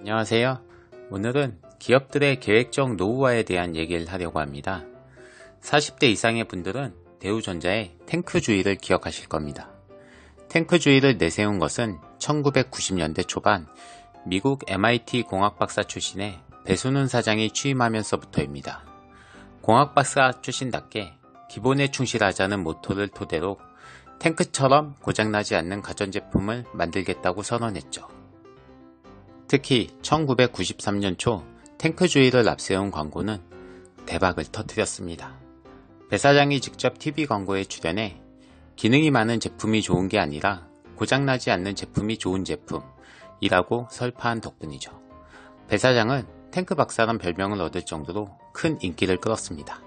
안녕하세요. 오늘은 기업들의 계획적 노후화에 대한 얘기를 하려고 합니다. 40대 이상의 분들은 대우전자의 탱크주의를 기억하실 겁니다. 탱크주의를 내세운 것은 1990년대 초반 미국 MIT 공학박사 출신의 배순훈 사장이 취임하면서부터입니다. 공학박사 출신답게 기본에 충실하자는 모토를 토대로 탱크처럼 고장나지 않는 가전제품을 만들겠다고 선언했죠. 특히 1993년 초 탱크주의를 앞세운 광고는 대박을 터뜨렸습니다. 배 사장이 직접 TV 광고에 출연해 기능이 많은 제품이 좋은 게 아니라 고장나지 않는 제품이 좋은 제품이라고 설파한 덕분이죠. 배 사장은 탱크 박사란 별명을 얻을 정도로 큰 인기를 끌었습니다.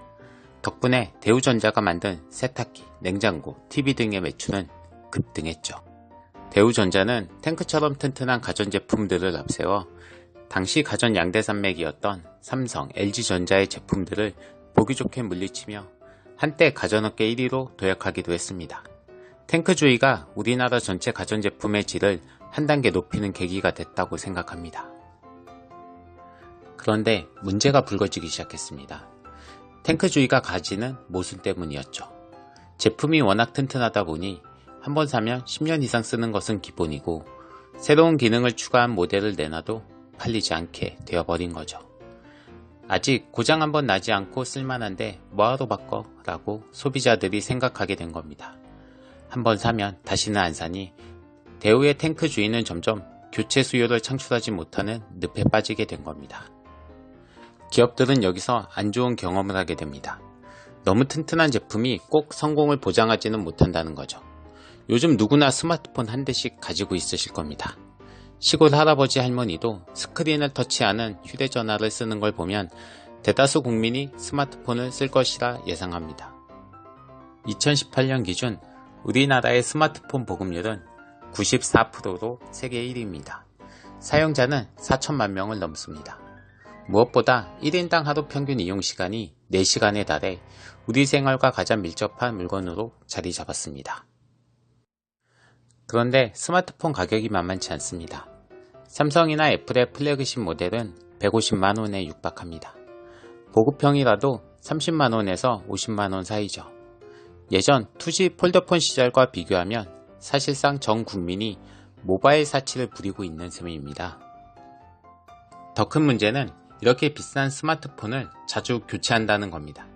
덕분에 대우전자가 만든 세탁기, 냉장고, TV 등의 매출은 급등했죠. 대우전자는 탱크처럼 튼튼한 가전제품들을 앞세워 당시 가전 양대 산맥이었던 삼성, LG전자의 제품들을 보기 좋게 물리치며 한때 가전업계 1위로 도약하기도 했습니다. 탱크주의가 우리나라 전체 가전제품의 질을 한 단계 높이는 계기가 됐다고 생각합니다. 그런데 문제가 불거지기 시작했습니다. 탱크주의가 가지는 모순 때문이었죠. 제품이 워낙 튼튼하다 보니 한번 사면 10년 이상 쓰는 것은 기본이고 새로운 기능을 추가한 모델을 내놔도 팔리지 않게 되어버린 거죠. 아직 고장 한번 나지 않고 쓸만한데 뭐하러 바꿔? 라고 소비자들이 생각하게 된 겁니다. 한번 사면 다시는 안 사니 대우의 탱크주의는 점점 교체 수요를 창출하지 못하는 늪에 빠지게 된 겁니다. 기업들은 여기서 안 좋은 경험을 하게 됩니다. 너무 튼튼한 제품이 꼭 성공을 보장하지는 못한다는 거죠. 요즘 누구나 스마트폰 한 대씩 가지고 있으실 겁니다. 시골 할아버지 할머니도 스크린을 터치하는 휴대전화를 쓰는 걸 보면 대다수 국민이 스마트폰을 쓸 것이라 예상합니다. 2018년 기준 우리나라의 스마트폰 보급률은 94%로 세계 1위입니다. 사용자는 4천만 명을 넘습니다. 무엇보다 1인당 하루 평균 이용시간이 4시간에 달해 우리 생활과 가장 밀접한 물건으로 자리 잡았습니다. 그런데 스마트폰 가격이 만만치 않습니다. 삼성이나 애플의 플래그십 모델은 150만원에 육박합니다. 보급형이라도 30만원에서 50만원 사이죠. 예전 2G 폴더폰 시절과 비교하면 사실상 전 국민이 모바일 사치를 부리고 있는 셈입니다. 더 큰 문제는 이렇게 비싼 스마트폰을 자주 교체한다는 겁니다.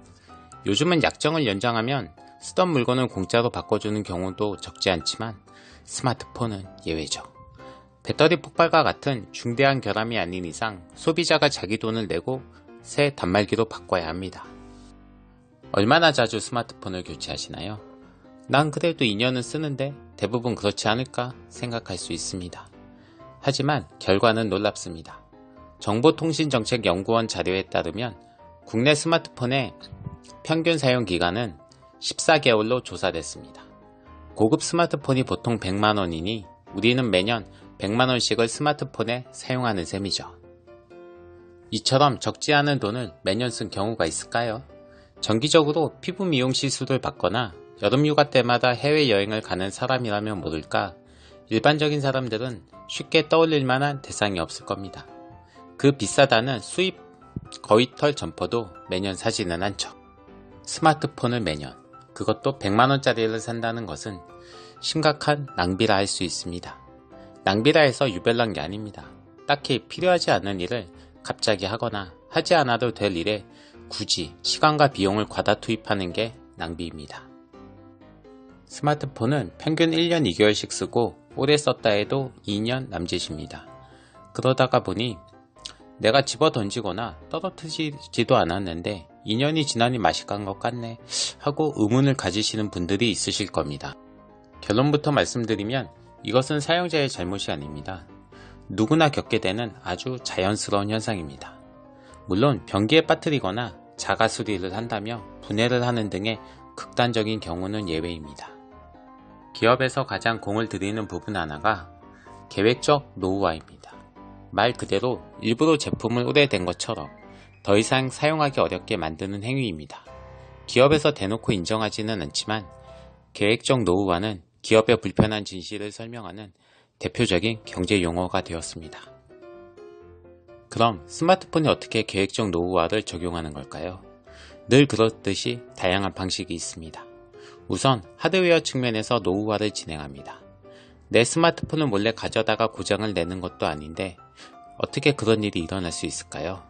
요즘은 약정을 연장하면 쓰던 물건을 공짜로 바꿔주는 경우도 적지 않지만 스마트폰은 예외죠. 배터리 폭발과 같은 중대한 결함이 아닌 이상 소비자가 자기 돈을 내고 새 단말기로 바꿔야 합니다. 얼마나 자주 스마트폰을 교체하시나요? 난 그래도 2년은 쓰는데 대부분 그렇지 않을까 생각할 수 있습니다. 하지만 결과는 놀랍습니다. 정보통신정책연구원 자료에 따르면 국내 스마트폰의 평균 사용 기간은 14개월로 조사됐습니다. 고급 스마트폰이 보통 100만원이니 우리는 매년 100만원씩을 스마트폰에 사용하는 셈이죠. 이처럼 적지 않은 돈을 매년 쓴 경우가 있을까요? 정기적으로 피부 미용 시술을 받거나 여름휴가 때마다 해외여행을 가는 사람이라면 모를까 일반적인 사람들은 쉽게 떠올릴 만한 대상이 없을 겁니다. 그 비싸다는 수입 거위털 점퍼도 매년 사지는 않죠. 스마트폰을 매년, 그것도 100만원짜리를 산다는 것은 심각한 낭비라 할 수 있습니다. 낭비라 해서 유별난 게 아닙니다. 딱히 필요하지 않은 일을 갑자기 하거나 하지 않아도 될 일에 굳이 시간과 비용을 과다 투입하는 게 낭비입니다. 스마트폰은 평균 1년 2개월씩 쓰고 오래 썼다 해도 2년 남짓입니다. 그러다가 보니 내가 집어 던지거나 떨어뜨리지도 않았는데 2년이 지나니 맛이 간 것 같네 하고 의문을 가지시는 분들이 있으실 겁니다. 결론부터 말씀드리면 이것은 사용자의 잘못이 아닙니다. 누구나 겪게 되는 아주 자연스러운 현상입니다. 물론 변기에 빠뜨리거나 자가 수리를 한다며 분해를 하는 등의 극단적인 경우는 예외입니다. 기업에서 가장 공을 들이는 부분 하나가 계획적 노후화입니다. 말 그대로 일부러 제품을 오래된 것처럼 더 이상 사용하기 어렵게 만드는 행위입니다. 기업에서 대놓고 인정하지는 않지만 계획적 노후화는 기업의 불편한 진실을 설명하는 대표적인 경제 용어가 되었습니다. 그럼 스마트폰에 어떻게 계획적 노후화를 적용하는 걸까요? 늘 그렇듯이 다양한 방식이 있습니다. 우선 하드웨어 측면에서 노후화를 진행합니다. 내 스마트폰을 몰래 가져다가 고장을 내는 것도 아닌데 어떻게 그런 일이 일어날 수 있을까요?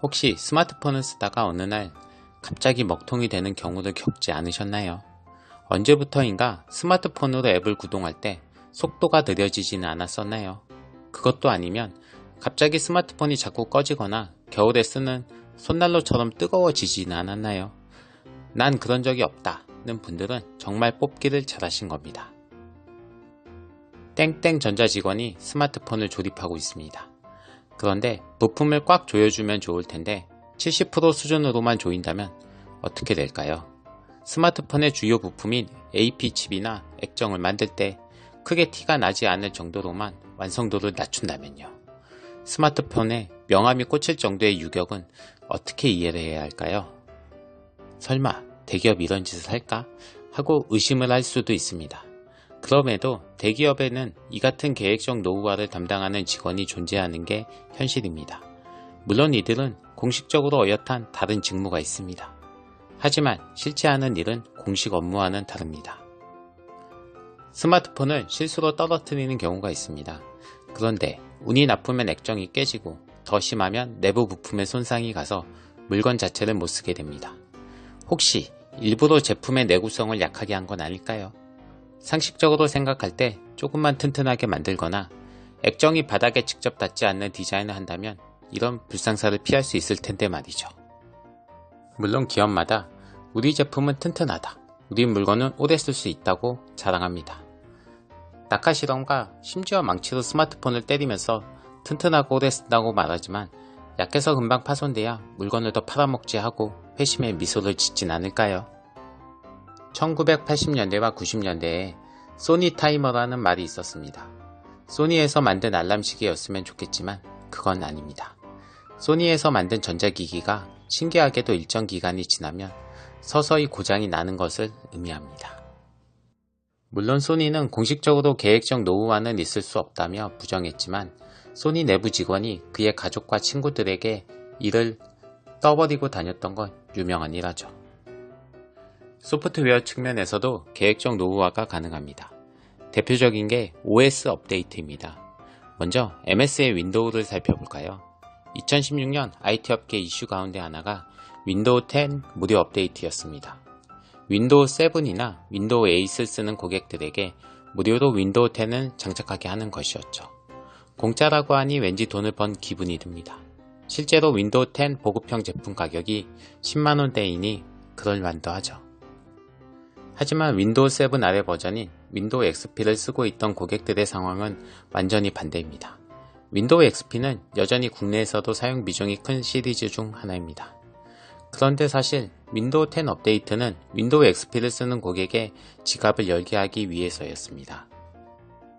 혹시 스마트폰을 쓰다가 어느 날 갑자기 먹통이 되는 경우를 겪지 않으셨나요? 언제부터인가 스마트폰으로 앱을 구동할 때 속도가 느려지지는 않았었나요? 그것도 아니면 갑자기 스마트폰이 자꾸 꺼지거나 겨울에 쓰는 손난로처럼 뜨거워지지는 않았나요? 난 그런 적이 없다는 분들은 정말 뽑기를 잘하신 겁니다. 땡땡 전자 직원이 스마트폰을 조립하고 있습니다. 그런데 부품을 꽉 조여주면 좋을 텐데 70% 수준으로만 조인다면 어떻게 될까요? 스마트폰의 주요 부품인 AP칩이나 액정을 만들 때 크게 티가 나지 않을 정도로만 완성도를 낮춘다면요. 스마트폰에 명암이 꽂힐 정도의 유격은 어떻게 이해를 해야 할까요? 설마 대기업이 이런 짓을 할까? 하고 의심을 할 수도 있습니다. 그럼에도 대기업에는 이 같은 계획적 노후화를 담당하는 직원이 존재하는 게 현실입니다. 물론 이들은 공식적으로 어엿한 다른 직무가 있습니다. 하지만 실제 하는 일은 공식 업무와는 다릅니다. 스마트폰을 실수로 떨어뜨리는 경우가 있습니다. 그런데 운이 나쁘면 액정이 깨지고 더 심하면 내부 부품에 손상이 가서 물건 자체를 못 쓰게 됩니다. 혹시 일부러 제품의 내구성을 약하게 한 건 아닐까요? 상식적으로 생각할 때 조금만 튼튼하게 만들거나 액정이 바닥에 직접 닿지 않는 디자인을 한다면 이런 불상사를 피할 수 있을 텐데 말이죠. 물론 기업마다 우리 제품은 튼튼하다, 우리 물건은 오래 쓸 수 있다고 자랑합니다. 낙하 실험과 심지어 망치로 스마트폰을 때리면서 튼튼하고 오래 쓴다고 말하지만 약해서 금방 파손돼야 물건을 더 팔아먹지 하고 회심의 미소를 짓진 않을까요? 1980년대와 90년대에 소니 타이머라는 말이 있었습니다. 소니에서 만든 알람 시계였으면 좋겠지만 그건 아닙니다. 소니에서 만든 전자기기가 신기하게도 일정 기간이 지나면 서서히 고장이 나는 것을 의미합니다. 물론 소니는 공식적으로 계획적 노후화는 있을 수 없다며 부정했지만 소니 내부 직원이 그의 가족과 친구들에게 이를 떠버리고 다녔던 건 유명한 일화죠. 소프트웨어 측면에서도 계획적 노후화가 가능합니다. 대표적인 게 OS 업데이트입니다. 먼저 MS의 윈도우를 살펴볼까요? 2016년 IT 업계 이슈 가운데 하나가 윈도우 10 무료 업데이트였습니다. 윈도우 7이나 윈도우 8을 쓰는 고객들에게 무료로 윈도우 10을 장착하게 하는 것이었죠. 공짜라고 하니 왠지 돈을 번 기분이 듭니다. 실제로 윈도우 10 보급형 제품 가격이 10만원대이니 그럴만도 하죠. 하지만 윈도우 7 아래 버전인 윈도우 XP를 쓰고 있던 고객들의 상황은 완전히 반대입니다. 윈도우 XP는 여전히 국내에서도 사용 비중이 큰 시리즈 중 하나입니다. 그런데 사실 윈도우 10 업데이트는 윈도우 XP를 쓰는 고객의 지갑을 열게 하기 위해서였습니다.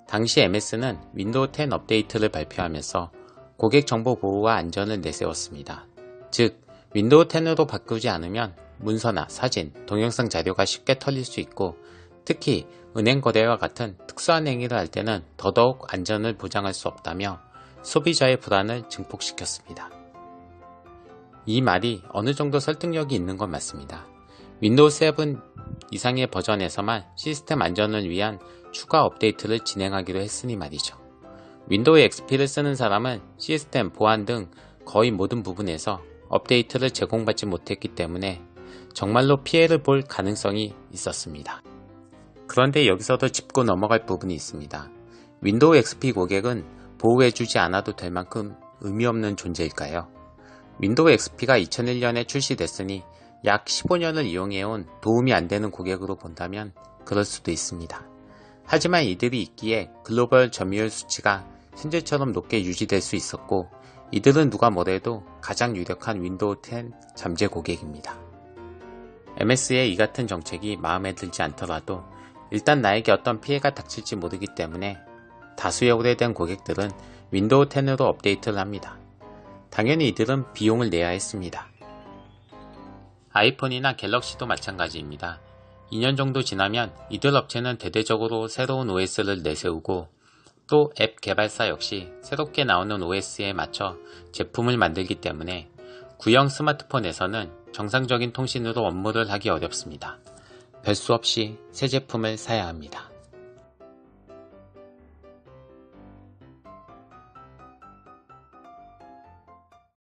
당시 MS는 윈도우 10 업데이트를 발표하면서 고객 정보 보호와 안전을 내세웠습니다. 즉, 윈도우 10으로 바꾸지 않으면 문서나 사진, 동영상 자료가 쉽게 털릴 수 있고 특히 은행 거래와 같은 특수한 행위를 할 때는 더더욱 안전을 보장할 수 없다며 소비자의 불안을 증폭시켰습니다. 이 말이 어느 정도 설득력이 있는 건 맞습니다. 윈도우 7 이상의 버전에서만 시스템 안전을 위한 추가 업데이트를 진행하기로 했으니 말이죠. 윈도우 XP를 쓰는 사람은 시스템 보안 등 거의 모든 부분에서 업데이트를 제공받지 못했기 때문에 정말로 피해를 볼 가능성이 있었습니다. 그런데 여기서도 짚고 넘어갈 부분이 있습니다. 윈도우 XP 고객은 보호해주지 않아도 될 만큼 의미 없는 존재일까요? 윈도우 XP가 2001년에 출시됐으니 약 15년을 이용해온 도움이 안 되는 고객으로 본다면 그럴 수도 있습니다. 하지만 이들이 있기에 글로벌 점유율 수치가 현재처럼 높게 유지될 수 있었고 이들은 누가 뭐래도 가장 유력한 윈도우 10 잠재 고객입니다. MS의 이 같은 정책이 마음에 들지 않더라도 일단 나에게 어떤 피해가 닥칠지 모르기 때문에 다수의 오래된 고객들은 윈도우 10으로 업데이트를 합니다. 당연히 이들은 비용을 내야 했습니다. 아이폰이나 갤럭시도 마찬가지입니다. 2년 정도 지나면 이들 업체는 대대적으로 새로운 OS를 내세우고 또 앱 개발사 역시 새롭게 나오는 OS에 맞춰 제품을 만들기 때문에 구형 스마트폰에서는 정상적인 통신으로 업무를 하기 어렵습니다. 별 수 없이 새 제품을 사야 합니다.